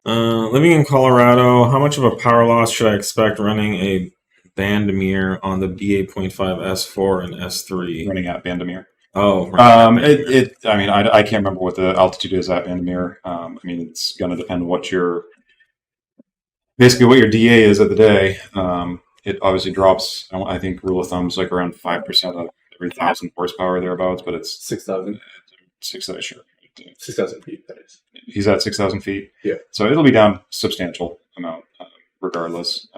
Living in Colorado, how much of a power loss should I expect running a Bandamere on the B8.5 S4 and S3? Running at Bandamere. Oh, I mean, I can't remember what the altitude is at Bandamere. I mean, it's going to depend what your DA is at the day. It obviously drops. I think rule of thumb is like around 5% of every 1,000 horsepower thereabouts, but it's 6,000. 6,000, sure. 6,000 feet, that is. He's at 6,000 feet. Yeah. So it'll be down substantial amount, regardless.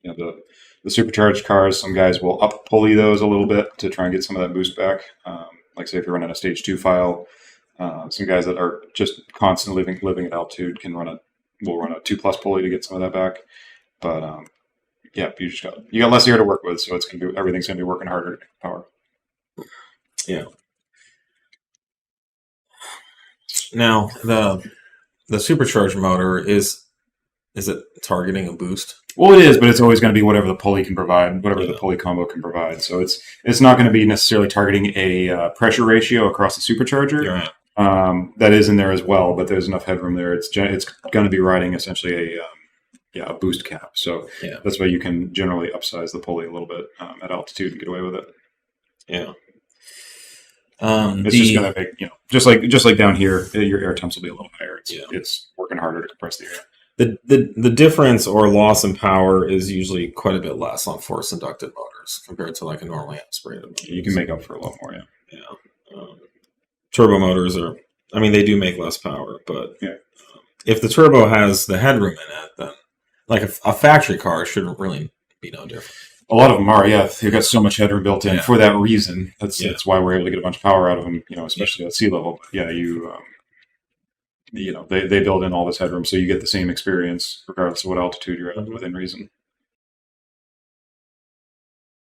The supercharged cars, some guys will up pulley those a little bit to try and get some of that boost back. Like say if you're running a stage 2 file, some guys that are just constantly living at altitude will run a 2+ pulley to get some of that back. But yeah, you got less air to work with, so everything's gonna be working harder to get power. Yeah. Now the supercharged motor is it targeting a boost? Well, it is, but it's always going to be whatever the pulley can provide, whatever the pulley combo can provide. So it's not going to be necessarily targeting a pressure ratio across the supercharger. Right. That is in there as well, but there's enough headroom there. It's going to be riding essentially a boost cap. So that's why you can generally upsize the pulley a little bit at altitude and get away with it. Yeah. It's just going to make, just like down here, your air temps will be a little higher. It's working harder to compress the air. The difference or loss in power is usually quite a bit less on force inducted motors compared to like a normally aspirated motor. You can make up for a lot more, turbo motors they do make less power, but if the turbo has the headroom in it, then like a factory car shouldn't really be no different. A lot of them are, they've got so much headroom built in for that reason. That's why we're able to get a bunch of power out of them, especially at sea level. But they build in all this headroom, so you get the same experience regardless of what altitude you're at within reason.